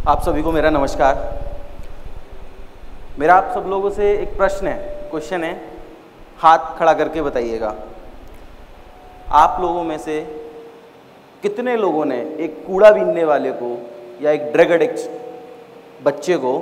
आप सभी को मेरा नमस्कार। मेरा आप सब लोगों से एक क्वेश्चन है, हाथ खड़ा करके बताइएगा। आप लोगों में से कितने लोगों ने एक कूड़ा बीनने वाले को या एक ड्रग एडिक्ट बच्चे को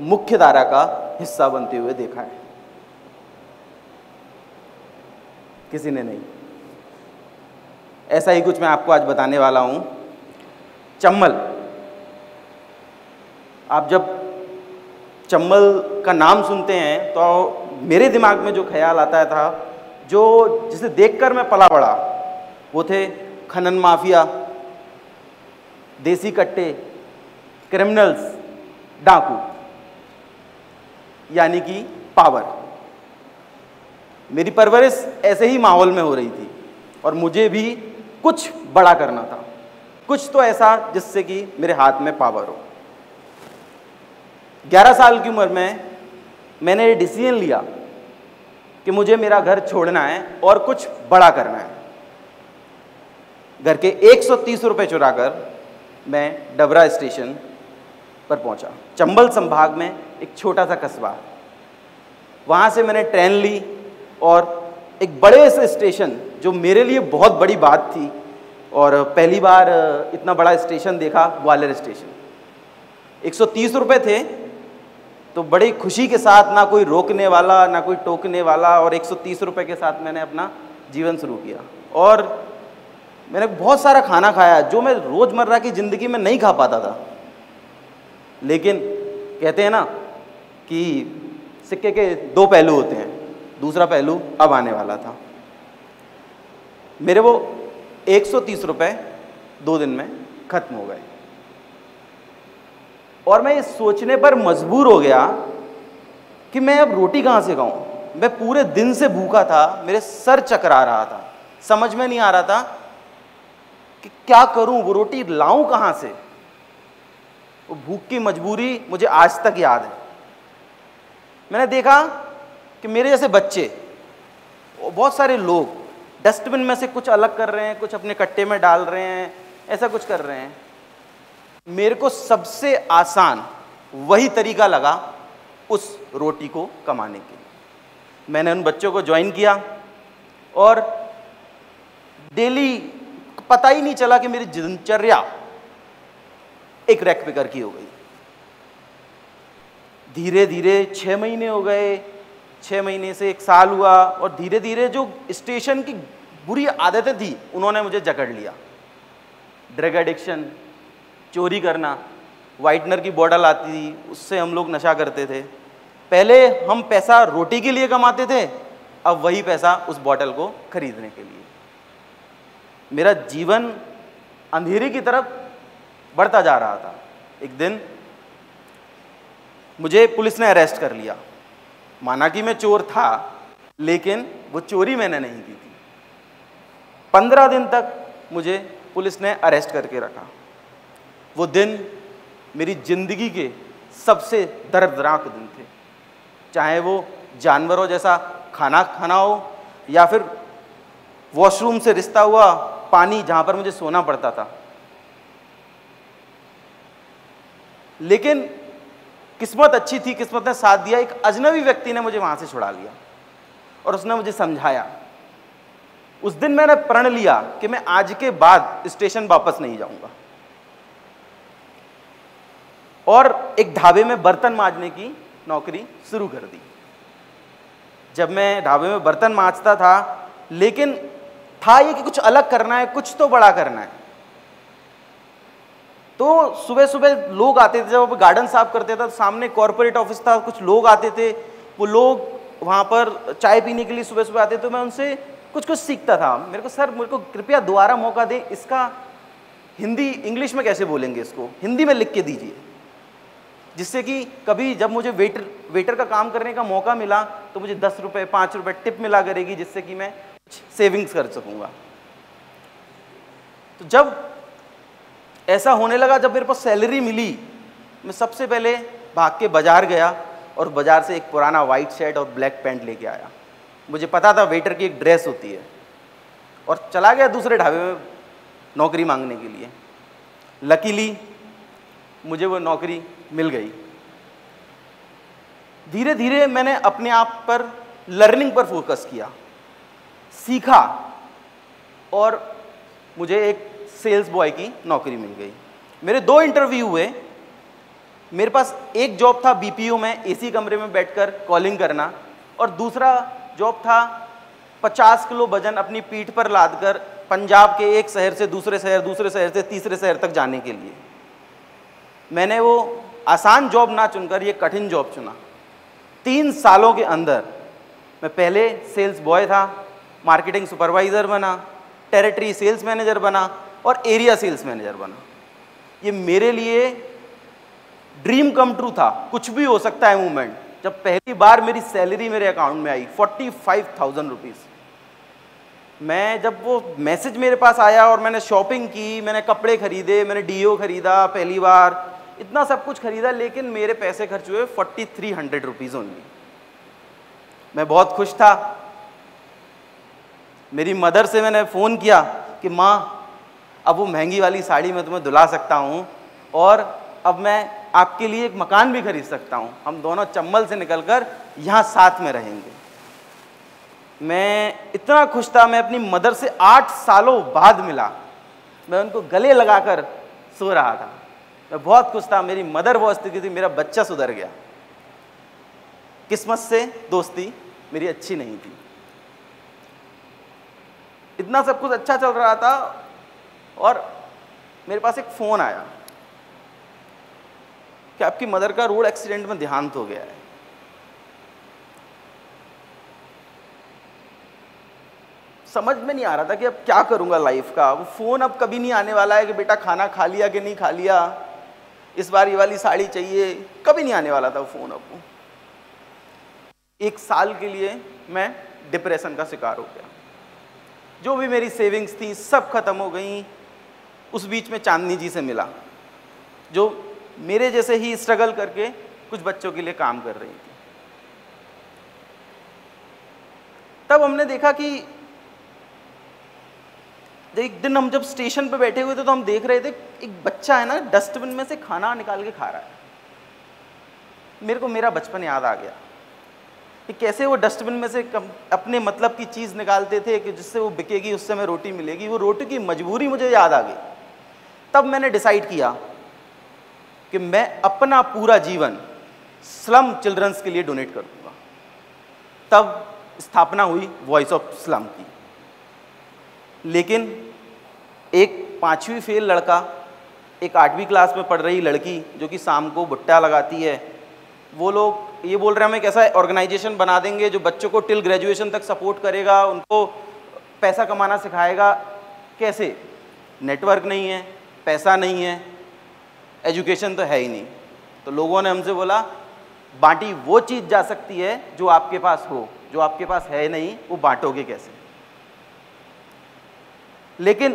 मुख्य धारा का हिस्सा बनते हुए देखा है? किसी ने नहीं। ऐसा ही कुछ मैं आपको आज बताने वाला हूं। चंबल, आप जब चंबल का नाम सुनते हैं तो मेरे दिमाग में जो ख्याल आता था, जिसे देखकर मैं पला बड़ा, वो थे खनन माफिया, देसी कट्टे, क्रिमिनल्स, डाकू, यानी कि पावर। मेरी परवरिश ऐसे ही माहौल में हो रही थी और मुझे भी कुछ बड़ा करना था, कुछ तो ऐसा जिससे कि मेरे हाथ में पावर हो। 11 साल की उम्र में मैंने ये डिसीजन लिया कि मुझे मेरा घर छोड़ना है और कुछ बड़ा करना है। घर के 130 रुपये चुराकर मैं डबरा स्टेशन पर पहुंचा। चंबल संभाग में एक छोटा सा कस्बा, वहां से मैंने ट्रेन ली और एक बड़े से स्टेशन, जो मेरे लिए बहुत बड़ी बात थी और पहली बार इतना बड़ा स्टेशन देखा, ग्वालियर स्टेशन। 130 रुपये थे तो बड़ी खुशी के साथ, ना कोई रोकने वाला ना कोई टोकने वाला, और 130 रुपये के साथ मैंने अपना जीवन शुरू किया। और मैंने बहुत सारा खाना खाया जो मैं रोज़मर्रा की ज़िंदगी में नहीं खा पाता था। लेकिन कहते हैं ना कि सिक्के के दो पहलू होते हैं, दूसरा पहलू अब आने वाला था। मेरे वो 130 रुपये 2 दिन में खत्म हो गए और मैं इस सोचने पर मजबूर हो गया कि मैं अब रोटी कहाँ से खाऊं। मैं पूरे दिन से भूखा था, मेरे सर चकरा रहा था, समझ में नहीं आ रहा था कि क्या करूं, वो रोटी लाऊं कहाँ से। वो भूख की मजबूरी मुझे आज तक याद है। मैंने देखा कि मेरे जैसे बच्चे, बहुत सारे लोग डस्टबिन में से कुछ अलग कर रहे हैं, कुछ अपने कट्टे में डाल रहे हैं, ऐसा कुछ कर रहे हैं। मेरे को सबसे आसान वही तरीका लगा उस रोटी को कमाने के लिए। मैंने उन बच्चों को ज्वाइन किया और डेली पता ही नहीं चला कि मेरी दिनचर्या एक रैक पिकर की हो गई। धीरे धीरे 6 महीने हो गए, 6 महीने से 1 साल हुआ और धीरे धीरे जो स्टेशन की बुरी आदतें थी उन्होंने मुझे जकड़ लिया। ड्रग एडिक्शन, चोरी करना, वाइटनर की बॉटल आती थी उससे हम लोग नशा करते थे। पहले हम पैसा रोटी के लिए कमाते थे, अब वही पैसा उस बॉटल को खरीदने के लिए। मेरा जीवन अंधेरे की तरफ बढ़ता जा रहा था। एक दिन मुझे पुलिस ने अरेस्ट कर लिया। माना कि मैं चोर था, लेकिन वो चोरी मैंने नहीं की थी। 15 दिन तक मुझे पुलिस ने अरेस्ट करके रखा। वो दिन मेरी जिंदगी के सबसे दर्दनाक दिन थे, चाहे वो जानवरों जैसा खाना खाना हो या फिर वॉशरूम से रिश्ता हुआ पानी जहां पर मुझे सोना पड़ता था। लेकिन किस्मत अच्छी थी, किस्मत ने साथ दिया। एक अजनबी व्यक्ति ने मुझे वहां से छुड़ा लिया और उसने मुझे समझाया। उस दिन मैंने प्रण लिया कि मैं आज के बाद स्टेशन वापस नहीं जाऊंगा और एक ढाबे में बर्तन मांजने की नौकरी शुरू कर दी। जब मैं ढाबे में बर्तन मांजता था, लेकिन था ये कि कुछ अलग करना है, कुछ तो बड़ा करना है। तो सुबह सुबह लोग आते थे, जब गार्डन साफ करते थे तो सामने कॉर्पोरेट ऑफिस था, कुछ लोग आते थे। वो लोग वहाँ पर चाय पीने के लिए सुबह सुबह आते थे। तो मैं उनसे कुछ कुछ सीखता था। मेरे को कृपया दोबारा मौका दें, इसका हिंदी इंग्लिश में कैसे बोलेंगे, इसको हिंदी में लिख के दीजिए, जिससे कि कभी जब मुझे वेटर का काम करने का मौका मिला तो मुझे 10 रुपये 5 रुपये टिप मिला करेगी, जिससे कि मैं सेविंग्स कर सकूँगा। तो जब ऐसा होने लगा, जब मेरे पास सैलरी मिली, मैं सबसे पहले भाग के बाजार गया और बाजार से एक पुराना वाइट शर्ट और ब्लैक पैंट लेके आया। मुझे पता था वेटर की एक ड्रेस होती है, और चला गया दूसरे ढाबे में नौकरी मांगने के लिए। लकीली मुझे वो नौकरी मिल गई। धीरे धीरे मैंने अपने आप पर, लर्निंग पर फोकस किया, सीखा और मुझे एक सेल्स बॉय की नौकरी मिल गई। मेरे 2 इंटरव्यू हुए। मेरे पास एक जॉब था बीपीओ में एसी कमरे में बैठकर कॉलिंग करना, और दूसरा जॉब था 50 किलो वजन अपनी पीठ पर लादकर पंजाब के एक शहर से दूसरे शहर, दूसरे शहर से तीसरे शहर तक जाने के लिए। मैंने वो आसान जॉब ना चुनकर ये कठिन जॉब चुना। 3 सालों के अंदर मैं पहले सेल्स बॉय था, मार्केटिंग सुपरवाइज़र बना, टेरिटरी सेल्स मैनेजर बना और एरिया सेल्स मैनेजर बना। ये मेरे लिए ड्रीम कम ट्रू था। कुछ भी हो सकता है मूवमेंट। जब पहली बार मेरी सैलरी मेरे अकाउंट में आई 45,000 रुपीज़, मैं जब वो मैसेज मेरे पास आया और मैंने शॉपिंग की, मैंने कपड़े खरीदे, मैंने डीओ खरीदा, पहली बार इतना सब कुछ खरीदा, लेकिन मेरे पैसे खर्च हुए 4300 रुपीज़ ओनली। मैं बहुत खुश था। मेरी मदर से मैंने फ़ोन किया कि माँ, अब वो महंगी वाली साड़ी मैं तुम्हें दुला सकता हूँ और अब मैं आपके लिए एक मकान भी खरीद सकता हूँ। हम दोनों चंबल से निकलकर यहाँ साथ में रहेंगे। मैं इतना खुश था। मैं अपनी मदर से 8 सालों बाद मिला। मैं उनको गले लगाकर सो रहा था। मैं बहुत खुश था। मेरी मदर बहुत स्थिति थी, मेरा बच्चा सुधर गया। किस्मत से दोस्ती मेरी अच्छी नहीं थी। इतना सब कुछ अच्छा चल रहा था और मेरे पास एक फ़ोन आया कि आपकी मदर का रोड एक्सीडेंट में देहांत हो गया है। समझ में नहीं आ रहा था कि अब क्या करूंगा लाइफ का। वो फ़ोन अब कभी नहीं आने वाला है कि बेटा खाना खा लिया कि नहीं खा लिया, इस बार ये वाली साड़ी चाहिए, कभी नहीं आने वाला था वो फ़ोन। अब 1 साल के लिए मैं डिप्रेशन का शिकार हो गया। जो भी मेरी सेविंग्स थी सब खत्म हो गई। उस बीच में चांदनी जी से मिला, जो मेरे जैसे ही स्ट्रगल करके कुछ बच्चों के लिए काम कर रही थी। तब हमने देखा कि एक दिन हम जब स्टेशन पे बैठे हुए थे तो हम देख रहे थे एक बच्चा है ना, डस्टबिन में से खाना निकाल के खा रहा है। मेरे को मेरा बचपन याद आ गया कि कैसे वो डस्टबिन में से अपने मतलब की चीज़ निकालते थे कि जिससे वो बिकेगी, उससे हमें रोटी मिलेगी। वो रोटी की मजबूरी मुझे याद आ गई। तब मैंने डिसाइड किया कि मैं अपना पूरा जीवन स्लम चिल्ड्रंस के लिए डोनेट कर दूंगा। तब स्थापना हुई वॉइस ऑफ स्लम की। लेकिन एक 5वीं फेल लड़का, एक 8वीं क्लास में पढ़ रही लड़की जो कि शाम को भुट्टा लगाती है, वो लोग ये बोल रहे हैं हमें कैसा ऑर्गेनाइजेशन बना देंगे जो बच्चों को टिल ग्रेजुएशन तक सपोर्ट करेगा, उनको पैसा कमाना सिखाएगा। कैसे? नेटवर्क नहीं है, पैसा नहीं है, एजुकेशन तो है ही नहीं। तो लोगों ने हमसे बोला बांटी वो चीज़ जा सकती है जो आपके पास हो, जो आपके पास है नहीं वो बांटोगे कैसे। लेकिन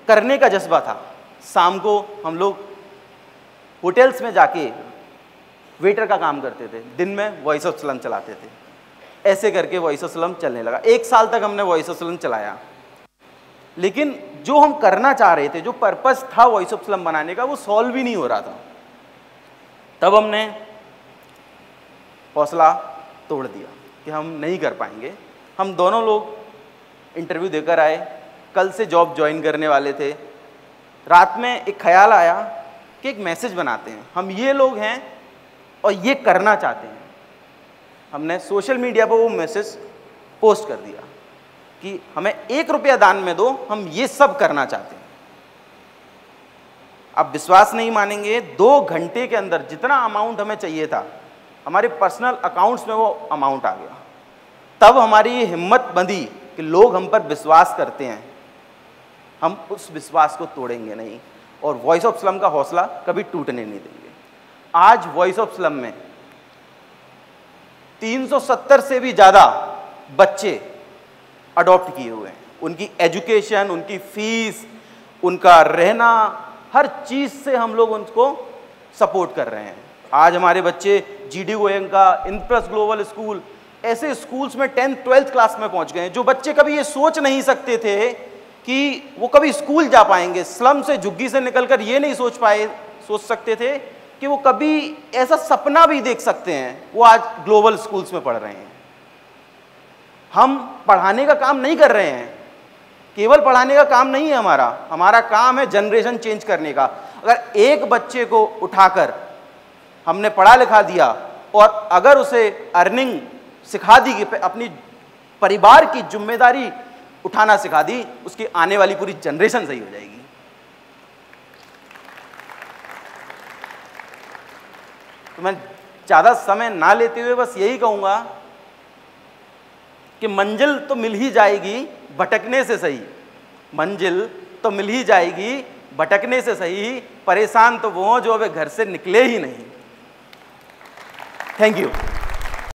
करने का जज्बा था। शाम को हम लोग होटल्स में जाके वेटर का काम करते थे, दिन में वॉइस ऑफ स्लम चलाते थे। ऐसे करके वॉइस ऑफ स्लम चलने लगा। 1 साल तक हमने वॉइस ऑफ स्लम चलाया। लेकिन जो हम करना चाह रहे थे, जो पर्पस था वॉइस ऑफ स्लम बनाने का, वो सॉल्व ही नहीं हो रहा था। तब हमने हौसला तोड़ दिया कि हम नहीं कर पाएंगे। हम दोनों लोग इंटरव्यू देकर आए, कल से जॉब ज्वाइन करने वाले थे। रात में एक ख्याल आया कि एक मैसेज बनाते हैं, हम ये लोग हैं और ये करना चाहते हैं। हमने सोशल मीडिया पर वो मैसेज पोस्ट कर दिया कि हमें 1 रुपया दान में दो, हम ये सब करना चाहते हैं। आप विश्वास नहीं मानेंगे, 2 घंटे के अंदर जितना अमाउंट हमें चाहिए था हमारे पर्सनल अकाउंट्स में वो अमाउंट आ गया। तब हमारी ये हिम्मत बंधी कि लोग हम पर विश्वास करते हैं, हम उस विश्वास को तोड़ेंगे नहीं और वॉइस ऑफ स्लम का हौसला कभी टूटने नहीं देंगे। आज वॉइस ऑफ स्लम में 370 से भी ज़्यादा बच्चे अडॉप्ट किए हुए हैं। उनकी एजुकेशन, उनकी फीस, उनका रहना, हर चीज़ से हम लोग उनको सपोर्ट कर रहे हैं। आज हमारे बच्चे GD गोयनका, इनप्लस ग्लोबल स्कूल, ऐसे स्कूल्स में 10th 12th क्लास में पहुंच गए हैं। जो बच्चे कभी ये सोच नहीं सकते थे कि वो कभी स्कूल जा पाएंगे, स्लम से, झुग्गी से निकलकर ये नहीं सोच सकते थे कि वो कभी ऐसा सपना भी देख सकते हैं, वो आज ग्लोबल स्कूल्स में पढ़ रहे हैं। हम पढ़ाने का काम नहीं कर रहे हैं, केवल पढ़ाने का काम नहीं है हमारा काम है जनरेशन चेंज करने का। अगर एक बच्चे को उठाकर हमने पढ़ा लिखा दिया और अगर उसे अर्निंग सिखा दी कि अपनी परिवार की जिम्मेदारी उठाना सिखा दी, उसकी आने वाली पूरी जनरेशन सही हो जाएगी। तो मैं ज्यादा समय ना लेते हुए बस यही कहूंगा कि मंजिल तो मिल ही जाएगी भटकने से सही, मंजिल तो मिल ही जाएगी भटकने से सही, परेशान तो वो जो अबे घर से निकले ही नहीं। Thank you.